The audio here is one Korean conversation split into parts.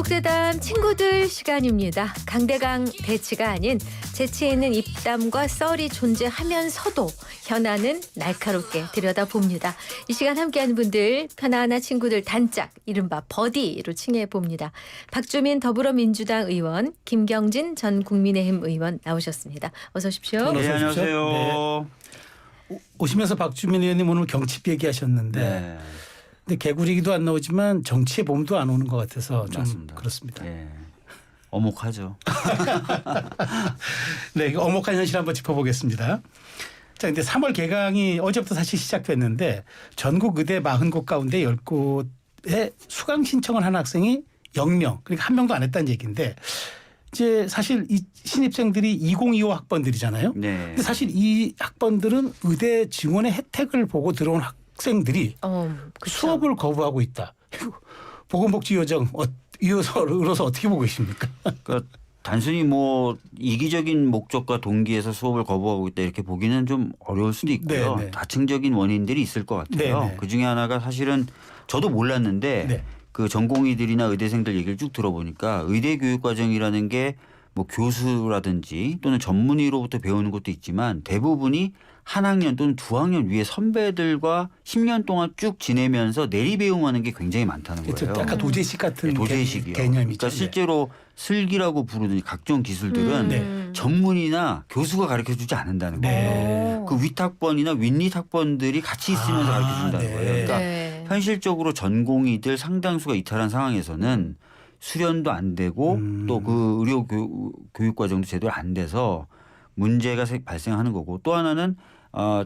복대담 친구들 시간입니다. 강대강 대치가 아닌 재치 있는 입담과 썰이 존재하면서도 현안은 날카롭게 들여다봅니다. 이 시간 함께하는 분들 편안한 친구들 단짝 이른바 버디로 칭해봅니다. 박주민 더불어민주당 의원, 김경진 전 국민의힘 의원 나오셨습니다. 어서 오십시오. 네, 안녕하세요. 네. 오시면서 박주민 의원님 오늘 경칩 얘기하셨는데 네. 근데 개구리기도 안 나오지만 정치의 봄도 안 오는 것 같아서 좀 맞습니다. 그렇습니다. 예. 어목하죠. 네, 어목한 현실 한번 짚어보겠습니다. 자, 근데 3월 개강이 어제부터 사실 시작됐는데 전국 의대 40곳 가운데 10곳에 수강 신청을 한 학생이 0명, 그러니까 한 명도 안 했다는 얘기인데 이제 사실 이 신입생들이 2025 학번들이잖아요. 네. 근데 사실 이 학번들은 의대 지원의 혜택을 보고 들어온 학생들이 그쵸. 수업을 거부하고 있다. 보건복지위원장으로서 어떻게 보고 계십니까? 그러니까 단순히 뭐 이기적인 목적과 동기에서 수업을 거부하고 있다 이렇게 보기는 좀 어려울 수도 있고요. 네네. 다층적인 원인들이 있을 것 같아요. 네네. 그중에 하나가 사실은 저도 몰랐는데 네. 그 전공의들이나 의대생들 얘기를 쭉 들어보니까 의대 교육 과정이라는 게 뭐 교수라든지 또는 전문의로부터 배우는 것도 있지만 대부분이 한 학년 또는 두 학년 위에 선배들과 10년 동안 쭉 지내면서 내리배움하는 게 굉장히 많다는 거예요. 그렇죠. 약간 도제식 같은 도제식이요. 개념이죠. 그러니까 실제로 슬기라고 부르는 각종 기술들은 네. 전문의나 교수가 가르쳐주지 않는다는 네. 거예요. 그 윗학번이나 윗학번들이 같이 있으면서 가르쳐준다는 네. 거예요. 그러니까 네. 현실적으로 전공의들 상당수가 이탈한 상황에서는 수련도 안 되고 또 그 의료 교육 과정도 제대로 안 돼서 문제가 발생하는 거고 또 하나는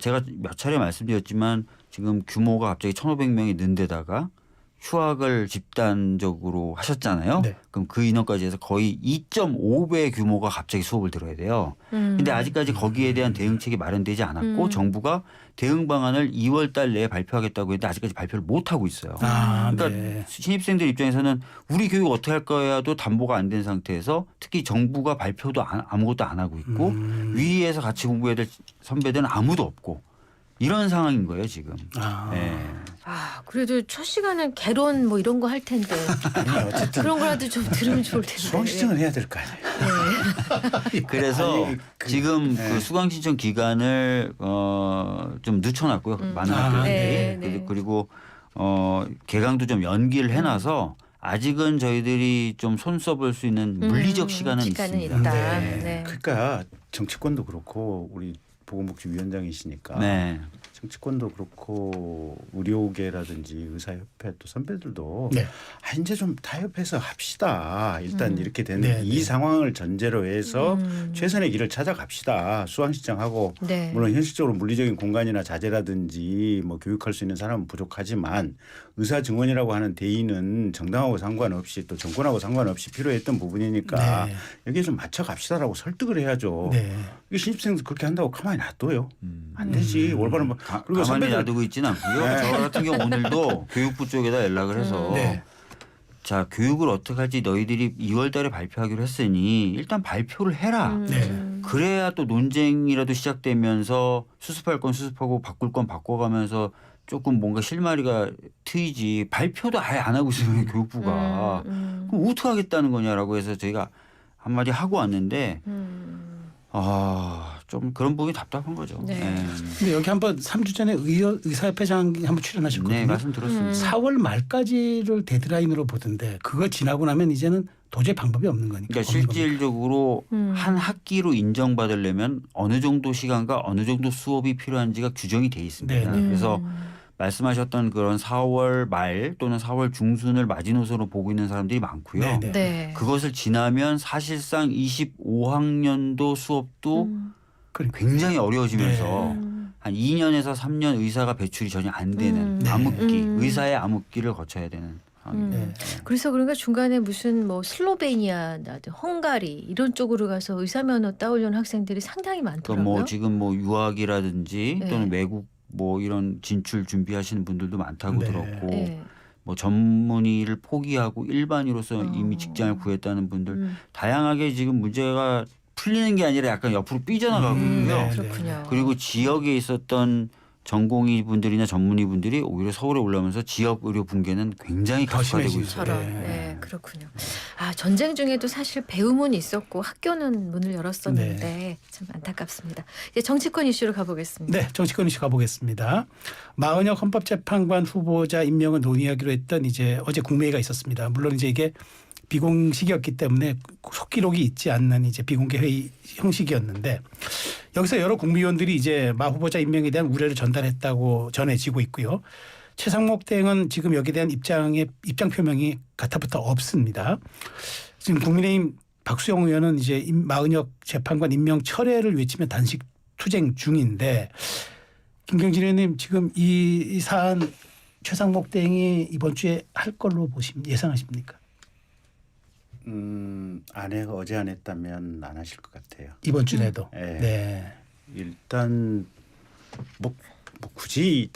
제가 몇 차례 말씀드렸지만 지금 규모가 갑자기 1,500명이 는 데다가 휴학을 집단적으로 하셨잖아요. 네. 그럼 그 인원까지 해서 거의 2.5배 규모가 갑자기 수업을 들어야 돼요. 근데 아직까지 거기에 대한 대응책이 마련되지 않았고 정부가 대응 방안을 2월 달 내에 발표하겠다고 했는데 아직까지 발표를 못 하고 있어요. 그러니까 네. 신입생들 입장에서는 우리 교육 어떻게 할 거야도 담보가 안 된 상태에서 특히 정부가 발표도 아무것도 안 하고 있고 위에서 같이 공부해야 될 선배들은 아무도 없고 이런 상황인 거예요 지금. 네. 그래도 첫 시간은 개론 뭐 이런 거 할 텐데 어쨌든 그런 거라도 좀 들으면 좋을 텐데. 수강 신청을 해야 될 거 아니에요. 그래서 아니, 지금 네. 그 수강 신청 기간을 좀 늦춰놨고요. 많은 학교들이. 네, 네. 그리고 개강도 좀 연기를 해놔서 아직은 저희들이 좀 손 써볼 수 있는 물리적 시간은 있습니다. 있다. 네. 네. 그러니까 정치권도 그렇고 우리 보건복지위원장이시니까 네. 정치권도 그렇고 의료계라든지 의사협회 또 선배들도 네. 이제 좀 타협해서 합시다. 일단 이렇게 된 네, 이 네. 상황을 전제로 해서 최선의 길을 찾아갑시다. 수강 신청하고 네. 물론 현실적으로 물리적인 공간이나 자재라든지 뭐 교육할 수 있는 사람은 부족하지만 의사 증원이라고 하는 대의는 정당하고 상관없이 또 정권하고 상관없이 필요했던 부분이니까 네. 여기에 좀 맞춰 갑시다라고 설득을 해야죠. 네. 이게 신입생들 그렇게 한다고 가만히 놔둬요. 안 되지. 올바른 그리고 가만히 선배들 놔두고 있지는 않고요. 네. 저 같은 경우 오늘도 교육부 쪽에다 연락을 해서 네. 자 교육을 어떻게 할지 너희들이 2월 달에 발표하기로 했으니 일단 발표를 해라. 네. 그래야 또 논쟁이라도 시작되면서 수습할 건 수습하고 바꿀 건 바꿔가면서 조금 뭔가 실마리가 트이지 발표도 아예 안 하고 있으면 교육부가 그럼 어떻게 하겠다는 거냐라고 해서 저희가 한마디 하고 왔는데 좀 그런 부분이 답답한 거죠. 네. 근데 여기 한번 3주 전에 의사협회장 한번 출연하셨거든요. 네, 말씀 들었습니다. 4월 말까지를 데드라인으로 보던데 그거 지나고 나면 이제는 도저히 방법이 없는 거니까. 그러니까 없는 겁니다. 실질적으로 한 학기로 인정받으려면 어느 정도 시간과 어느 정도 수업이 필요한지가 규정이 돼 있습니다. 네. 그래서 말씀하셨던 그런 4월 말 또는 4월 중순을 마지노선으로 보고 있는 사람들이 많고요. 네, 네. 네. 그것을 지나면 사실상 25학년도 수업도 굉장히 어려워지면서 한 2년에서 3년 의사가 배출이 전혀 안 되는 암흑기, 의사의 암흑기를 거쳐야 되는 상황입니다. 그래서 그런가 중간에 무슨 뭐 슬로베니아나 헝가리 이런 쪽으로 가서 의사 면허 따오려는 학생들이 상당히 그 많더라고요. 뭐 지금 뭐 유학이라든지 네. 또는 외국 뭐 이런 진출 준비하시는 분들도 많다고 네. 들었고 네. 뭐 전문의를 포기하고 일반의로서 이미 직장을 구했다는 분들 다양하게 지금 문제가 풀리는 게 아니라 약간 옆으로 삐져나가고 있고요. 네. 그렇군요. 그리고 지역에 있었던 전공의 분들이나 전문의 분들이 오히려 서울에 올라오면서 지역 의료 붕괴는 굉장히 더 가속화되고 심해지죠. 있어요. 저런. 네. 네, 그렇군요. 아, 전쟁 중에도 사실 배움은 있었고 학교는 문을 열었었는데 참 안타깝습니다. 이제 정치권 이슈로 가보겠습니다. 네, 정치권 이슈 가보겠습니다. 마은혁 헌법재판관 후보자 임명을 논의하기로 했던 이제 어제 국무회의가 있었습니다. 물론 이제 이게 비공식이었기 때문에 속기록이 있지 않는 이제 비공개 회의 형식이었는데 여기서 여러 국무위원들이 이제 마 후보자 임명에 대한 우려를 전달했다고 전해지고 있고요. 최상목 대행은 지금 여기에 대한 입장 표명이 가타부터 없습니다. 지금 국민의힘 박수영 의원은 이제 마은혁 재판관 임명 철회를 외치며 단식 투쟁 중인데 김경진 의원님 지금 이 사안 최상목 대행이 이번 주에 할 걸로 예상하십니까? 어제 안 했다면 안 하실 것 같아요. 이번 주 내도. 네. 네. 일단 뭐 굳이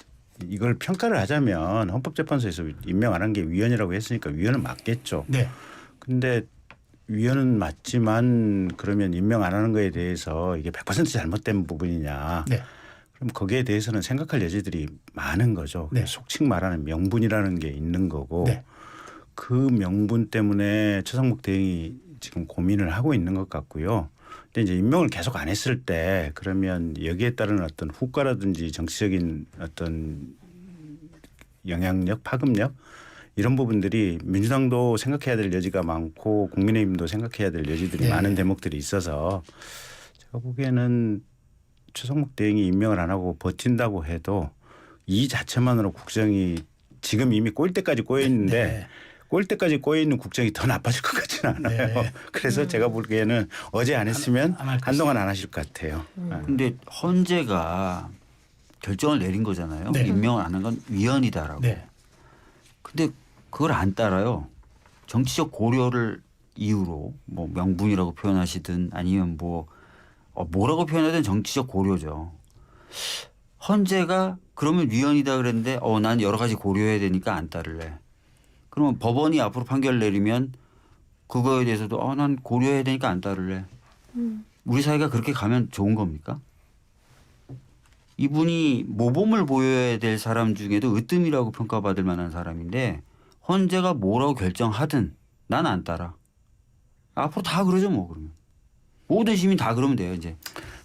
이걸 평가를 하자면 헌법재판소에서 임명 안 한 게 위헌이라고 했으니까 위헌은 맞겠죠. 네. 근데 위헌은 맞지만 그러면 임명 안 하는 거에 대해서 이게 100% 잘못된 부분이냐. 네. 그럼 거기에 대해서는 생각할 여지들이 많은 거죠. 네. 속칭 말하는 명분이라는 게 있는 거고 네. 그 명분 때문에 최상목 대행이 지금 고민을 하고 있는 것 같고요. 근데 이제 임명을 계속 안 했을 때 그러면 여기에 따른 어떤 후과라든지 정치적인 어떤 영향력, 파급력 이런 부분들이 민주당도 생각해야 될 여지가 많고 국민의힘도 생각해야 될 여지들이 네. 많은 대목들이 있어서 제가 보기에는 최상목 대행이 임명을 안 하고 버틴다고 해도 이 자체만으로 국정이 지금 이미 꼬일 때까지 꼬여 있는데 네. 꼬일 때까지 꼬여 있는 국정이 더 나빠질 것 같지는 않아요. 네. 그래서 제가 보기에는 어제 안 했으면 안할 한동안 안 하실 것 같아요. 근데 헌재가 결정을 내린 거잖아요. 네. 임명을 안 한 건 위헌이다라고. 네. 근데 그걸 안 따라요. 정치적 고려를 이유로 뭐 명분이라고 표현하시든 아니면 뭐라고 표현하든 정치적 고려죠. 헌재가 그러면 위헌이다 그랬는데 난 여러 가지 고려해야 되니까 안 따를래. 그러면 법원이 앞으로 판결 내리면 그거에 대해서도 난 고려해야 되니까 안 따를래. 우리 사회가 그렇게 가면 좋은 겁니까? 이분이 모범을 보여야 될 사람 중에도 으뜸이라고 평가받을 만한 사람인데 헌재가 뭐라고 결정하든 난 안 따라. 앞으로 다 그러죠 뭐 그러면. 모든 시민 다 그러면 돼요 이제.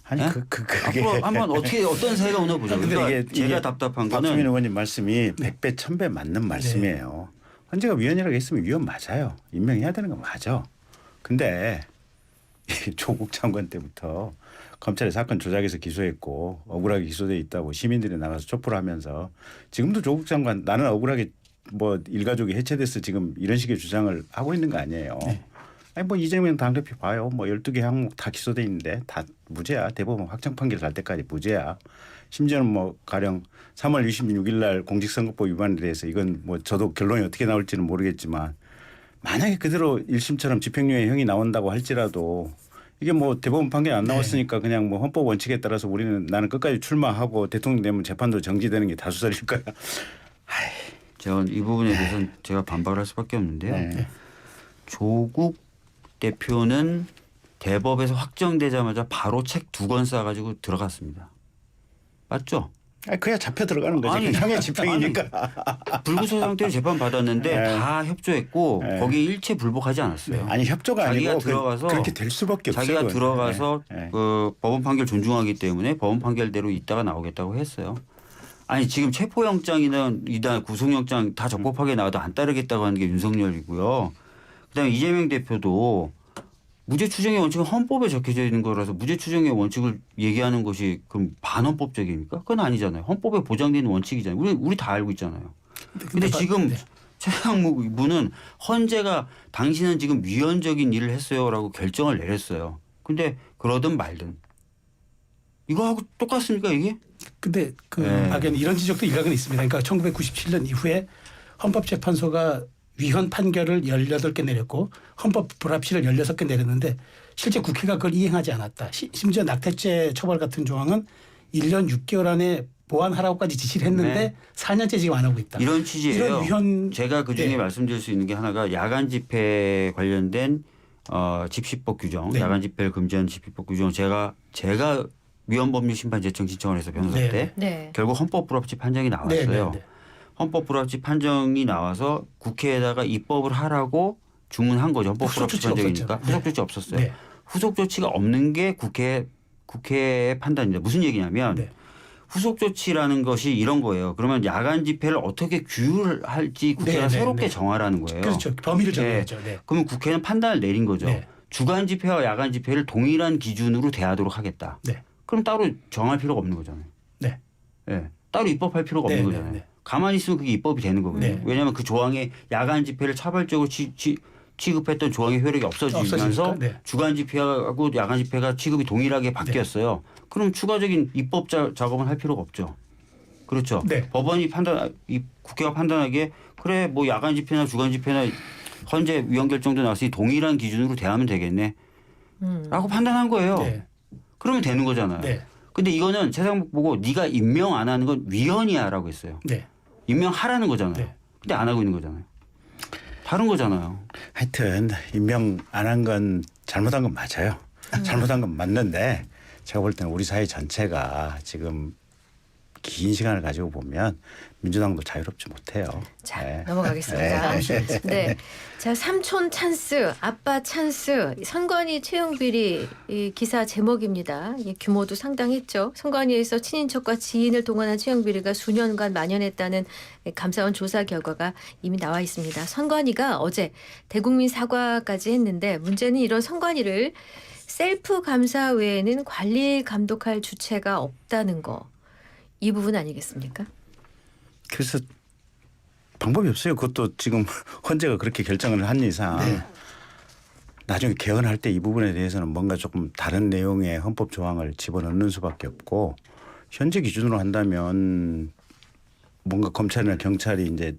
아니 예? 그게 앞으로 한번 어떤 사회가 오나 보자. 근데 그러니까 이게 제가 답답한 박주민 거는 의원님 말씀이 100배 1000배 맞는 말씀이에요. 헌재가 위헌이라고 했으면 위헌 맞아요. 임명해야 되는 건 맞아. 근데 조국 장관 때부터 검찰이 사건 조작해서 기소했고 억울하게 기소돼 있다고 시민들이 나가서 촛불을 하면서 지금도 조국 장관 나는 억울하게 뭐 일가족이 해체돼서 지금 이런 식의 주장을 하고 있는 거 아니에요. 네. 아니 뭐 이재명 당대표 봐요. 뭐 12개 항목 다 기소돼 있는데 다 무죄야. 대법원 확정 판결 날 때까지 무죄야. 심지어는 뭐 가령 3월 26일 날 공직선거법 위반에 대해서 이건 뭐 저도 결론이 어떻게 나올지는 모르겠지만 만약에 그대로 1심처럼 집행유예 형이 나온다고 할지라도 이게 뭐 대법원 판결이 안 나왔으니까 그냥 뭐 헌법 원칙에 따라서 나는 끝까지 출마하고 대통령 되면 재판도 정지되는 게 다수설일 거야. 제가 이 부분에 대해서는 제가 반발할 수밖에 없는데요. 네. 조국 대표는 대법에서 확정되자마자 바로 책 2권 싸가지고 들어갔습니다. 맞죠? 아니 그야 잡혀 들어가는 거지. 아니, 형의 집행이니까. 불구속 상태로 재판 받았는데 네. 다 협조했고 네. 거기에 일체 불복하지 않았어요. 아니 협조가 자기가 아니고 들어가서 그렇게 될 수밖에 없어요. 자기가 들어가서 네. 그 법원 판결 존중하기 때문에 법원 판결대로 있다가 나오겠다고 했어요. 아니 지금 체포영장이나 이단 구속영장 다 적법하게 나와도 안 따르겠다고 하는 게 윤석열이고요. 그다음에 이재명 대표도 무죄 추정의 원칙은 헌법에 적혀져 있는 거라서 무죄 추정의 원칙을 얘기하는 것이 그럼 반헌법적입니까? 그건 아니잖아요. 헌법에 보장되는 원칙이잖아요. 우리 다 알고 있잖아요. 근데 지금 최상목 분은 헌재가 당신은 지금 위헌적인 일을 했어요라고 결정을 내렸어요. 근데 그러든 말든 이거하고 똑같습니까 이게? 근데 그 네. 박연 이런 지적도 일각은 있습니다. 그러니까 1997년 이후에 헌법재판소가 위헌 판결을 18개 내렸고 헌법 불합치를 16개 내렸는데 실제 국회가 그걸 이행하지 않았다. 심지어 낙태죄 처벌 같은 조항은 1년 6개월 안에 보완하라고까지 지시를 했는데 네. 4년째 지금 안 하고 있다. 이런 취지예요. 이런 위헌 제가 그중에 네. 말씀드릴 수 있는 게 하나가 야간 집회 관련된 집시법 규정, 네. 야간 집회를 금지하는 집시법 규정 제가 위헌법률 심판 제청 신청을 해서 변호사 네. 때 네. 결국 헌법 불합치 판정이 나왔어요. 네, 네, 네. 헌법 불합치 판정이 나와서 국회에다가 입법을 하라고 주문한 거죠. 헌법 후속 불합치 조치 판정이니까 없었죠. 후속 조치 없었어요. 네. 후속 조치가 없는 게 국회의 판단입니다. 무슨 얘기냐면 네. 후속 조치라는 것이 이런 거예요. 그러면 야간 집회를 어떻게 규율할지 국회가 네, 네, 새롭게 네. 정하라는 거예요. 그렇죠. 범위를 정해야죠. 네. 그러면 국회는 판단을 내린 거죠. 네. 주간 집회와 야간 집회를 동일한 기준으로 대하도록 하겠다. 네. 그럼 따로 정할 필요가 없는 거잖아요. 네. 예. 따로 입법할 필요가 네, 없는 네, 거잖아요. 네. 가만히 있으면 그게 입법이 되는 거거든요. 네. 왜냐하면 그 조항에 야간 집회를 차별적으로 취급했던 조항의 효력이 없어지면서 없어지니까, 네. 주간 집회하고 야간 집회가 취급이 동일하게 바뀌었어요. 그럼 추가적인 입법 작업은 할 필요가 없죠. 그렇죠. 네. 법원이 국회가 판단하기에 그래 뭐 야간 집회나 주간 집회나 헌재 위헌 결정도 나왔으니 동일한 기준으로 대하면 되겠네. 라고 판단한 거예요. 네. 그러면 되는 거잖아요. 네. 근데 이거는 세상 보고 네가 임명 안 하는 건 위헌이야라고 했어요. 네. 임명하라는 거잖아요. 네. 근데 안 하고 있는 거잖아요. 다른 거잖아요. 하여튼 임명 안 한 건 잘못한 건 맞아요. 잘못한 건 맞는데 제가 볼 때는 우리 사회 전체가 지금 긴 시간을 가지고 보면 민주당도 자유롭지 못해요. 자, 네. 넘어가겠습니다. 네. 자, 삼촌 찬스, 아빠 찬스, 선관위 채용 비리 이 기사 제목입니다. 이 규모도 상당했죠. 선관위에서 친인척과 지인을 동원한 채용 비리가 수년간 만연했다는 감사원 조사 결과가 이미 나와 있습니다. 선관위가 어제 대국민 사과까지 했는데 문제는 이런 선관위를 셀프 감사 외에는 관리 감독할 주체가 없다는 거. 이 부분 아니겠습니까? 그래서 방법이 없어요. 그것도 지금 헌재가 그렇게 결정을 한 이상 나중에 개헌할 때 이 부분에 대해서는 뭔가 조금 다른 내용의 헌법 조항을 집어넣는 수밖에 없고 현재 기준으로 한다면 뭔가 검찰이나 경찰이 이제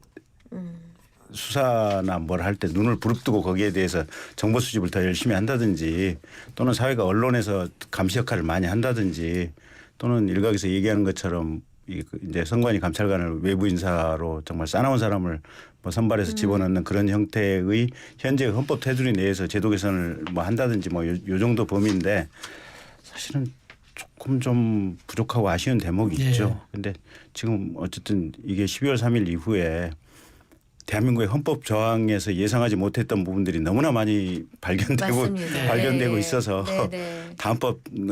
수사나 뭘 할 때 눈을 부릅뜨고 거기에 대해서 정보 수집을 더 열심히 한다든지 또는 사회가 언론에서 감시 역할을 많이 한다든지 또는 일각에서 얘기하는 것처럼 이제 선관위 감찰관을 외부 인사로 정말 싸나운 사람을 뭐 선발해서 집어넣는 그런 형태의 현재 헌법 테두리 내에서 제도 개선을 뭐 한다든지 뭐 요 정도 범위인데 사실은 조금 좀 부족하고 아쉬운 대목이 예. 있죠. 근데 지금 어쨌든 이게 12월 3일 이후에 대한민국의 헌법 저항에서 예상하지 못했던 부분들이 너무나 많이 발견되고 맞습니다. 발견되고 네. 있어서 네, 네. 다음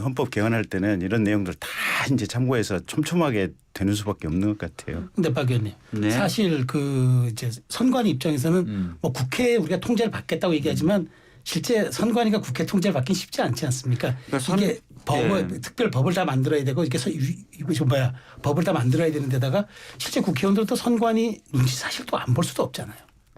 헌법 개헌할 때는 이런 내용들 다 이제 참고해서 촘촘하게 되는 수밖에 없는 것 같아요. 근데 박 의원님 네. 사실 그 이제 선관위 입장에서는 뭐 국회에 우리가 통제를 받겠다고 얘기하지만 실제 선관위가 국회 통제를 받긴 쉽지 않지 않습니까? 그러니까 이게 특별 법을 다 만들어야 되고 이게 이거 좀 뭐야 법을 다 만들어야 되는 데다가 실제 국회의원들도 선관위 눈치 사실 또 안 볼 수도 없잖아요.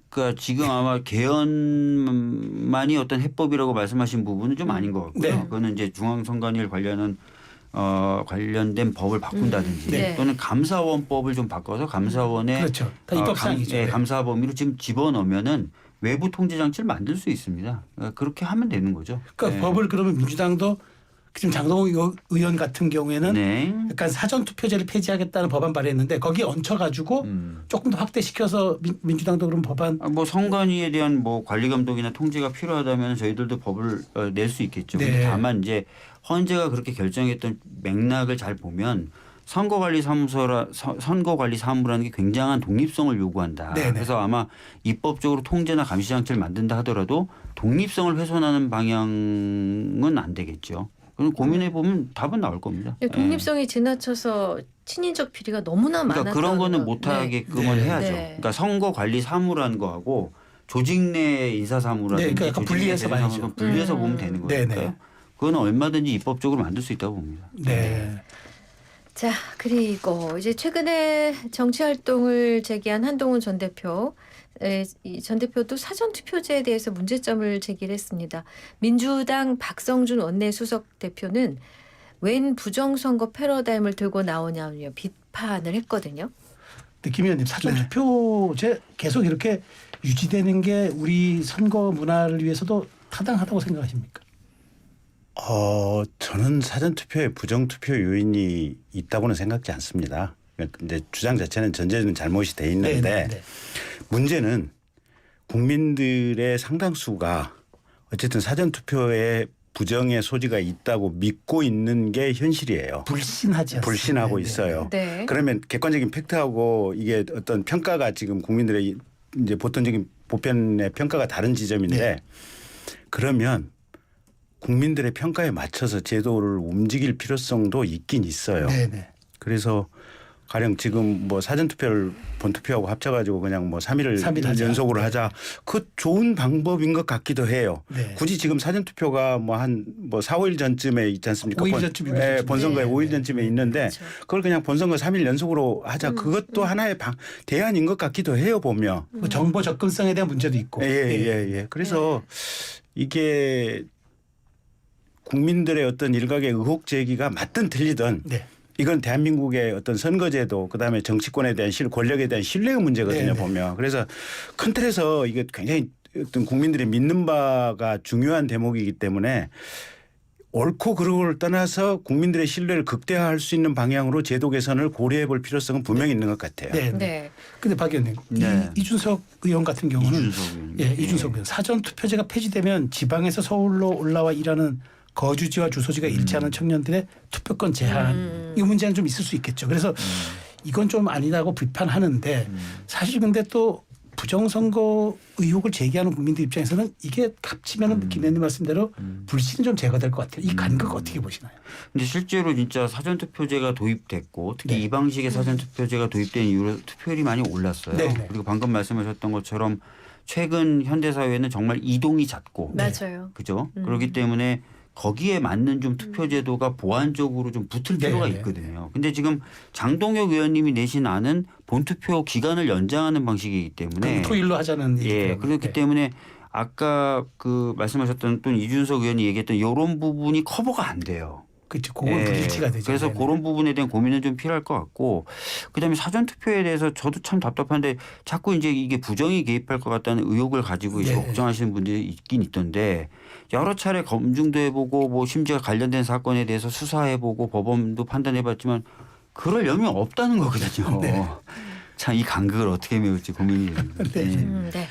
그러니까 지금 아마 개헌만이 어떤 해법이라고 말씀하신 부분은 좀 아닌 것 같고요. 네. 그거는 이제 중앙선관위를 관련된 법을 바꾼다든지 네. 또는 감사원법을 좀 바꿔서 감사원의 그렇죠. 다 입법사항이죠. 네. 감사 범위로 지금 집어넣으면은 외부 통제 장치를 만들 수 있습니다. 그렇게 하면 되는 거죠. 그러니까 네. 법을 그러면 민주당도 지금 장동훈 의원 같은 경우에는 네. 약간 사전 투표제를 폐지하겠다는 법안 발의했는데 거기에 얹혀가지고 조금 더 확대시켜서 민주당도 그런 법안 뭐 선관위에 대한 뭐 관리 감독이나 통제가 필요하다면 저희들도 법을 낼 수 있겠죠. 네. 근데 다만 이제 헌재가 그렇게 결정했던 맥락을 잘 보면 선거관리사무라는 게 굉장한 독립성을 요구한다. 네네. 그래서 아마 입법적으로 통제나 감시 장치를 만든다 하더라도 독립성을 훼손하는 방향은 안 되겠죠. 그럼 고민해 보면 답은 나올 겁니다. 근데 독립성이 지나쳐서 친인척 비리가 너무나 그러니까 많았다는 그런 거는 거. 못하게끔은 네. 해야죠. 네. 그러니까 선거관리사무라는 거하고 조직 내 인사사무라든지 네, 그러니까 약간 분리해서 봐야죠. 분리해서 보면 되는 네, 거니까요. 네. 그거는 얼마든지 입법적으로 만들 수 있다고 봅니다. 네. 자, 그리고 이제 최근에 정치 활동을 제기한 한동훈 전 대표. 이 전 대표도 사전 투표제에 대해서 문제점을 제기했습니다. 민주당 박성준 원내수석 대표는 웬 부정선거 패러다임을 들고 나오냐며 비판을 했거든요. 근데 김 의원님 사전 투표제 계속 이렇게 유지되는 게 우리 선거 문화를 위해서도 타당하다고 생각하십니까? 저는 사전 투표에 부정 투표 요인이 있다고는 생각지 않습니다. 근데 주장 자체는 전제는 잘못이 돼 있는데 네. 문제는 국민들의 상당수가 어쨌든 사전 투표에 부정의 소지가 있다고 믿고 있는 게 현실이에요. 불신하지 않습니까? 불신하고 네, 있어요. 네. 그러면 객관적인 팩트하고 이게 어떤 평가가 지금 국민들의 이제 보편적인 보편의 평가가 다른 지점인데 네. 그러면 국민들의 평가에 맞춰서 제도를 움직일 필요성도 있긴 있어요. 네, 네. 그래서 가령 지금 뭐 사전투표를 본투표하고 합쳐가지고 그냥 뭐 3일 하자. 연속으로 하자. 그 좋은 방법인 것 같기도 해요. 네. 굳이 지금 사전투표가 뭐 한 뭐 4, 5일 전쯤에 있지 않습니까? 5일 전쯤이면 네, 좋죠. 본선거에 네. 5일 전쯤에 있는데 그렇죠. 그걸 그냥 본선거 3일 연속으로 하자. 그것도 하나의 대안인 것 같기도 해요 보면. 뭐 정보 접근성에 대한 문제도 있고. 예. 그래서 이게 국민들의 어떤 일각의 의혹 제기가 맞든 틀리든 네. 이건 대한민국의 어떤 선거제도 그다음에 정치권에 대한 권력에 대한 신뢰의 문제거든요 네네. 보면. 그래서 큰 틀에서 이게 굉장히 어떤 국민들이 믿는 바가 중요한 대목이기 때문에 옳고 그르고를 떠나서 국민들의 신뢰를 극대화할 수 있는 방향으로 제도 개선을 고려해 볼 필요성은 분명히 있는 것 같아요. 네. 네. 네. 근데 박 의원님 네. 이준석 의원 같은 경우는 이준석 의원. 예, 이준석 의원 사전 투표제가 폐지되면 지방에서 서울로 올라와 일하는 거주지와 주소지가 일치하는 청년들의 투표권 제한 이 문제는 좀 있을 수 있겠죠. 그래서 이건 좀 아니다고 비판하는데 사실 근데 또 부정선거 의혹을 제기하는 국민들 입장에서는 이게 값치면은 김 의원님 말씀대로 불신이 좀 제거될 것 같아요. 이 간극 어떻게 보시나요? 근데 실제로 진짜 사전투표제가 도입됐고 특히 네. 이 방식의 사전투표제가 도입된 이후로 투표율이 많이 올랐어요. 네, 네. 그리고 방금 말씀하셨던 것처럼 최근 현대사회는 정말 이동이 잦고 맞아요. 그죠? 그렇기 때문에 거기에 맞는 좀 투표제도가 보완적으로 좀 붙을 네, 필요가 네. 있거든요. 근데 지금 장동혁 의원님이 내신 안은 본투표 기간을 연장하는 방식이기 때문에 토일로 하자는 예, 얘기더라고요. 그렇기 네. 때문에 아까 그 말씀하셨던 또 이준석 의원이 얘기했던 이런 부분이 커버가 안 돼요. 그렇죠. 그건 예, 불일치가 되죠. 그래서 네네. 그런 부분에 대한 고민은 좀 필요할 것 같고 그다음에 사전 투표에 대해서 저도 참 답답한데 자꾸 이제 이게 부정이 개입할 것 같다는 의혹을 가지고 이제 네. 걱정하시는 분들이 있긴 있던데 여러 차례 검증도 해보고 뭐 심지어 관련된 사건에 대해서 수사해보고 법원도 판단해봤지만 그럴 여명이 없다는 거거든요. 네. 참 이 간극을 어떻게 메울지 고민이 됩니다. 네. 예. 네.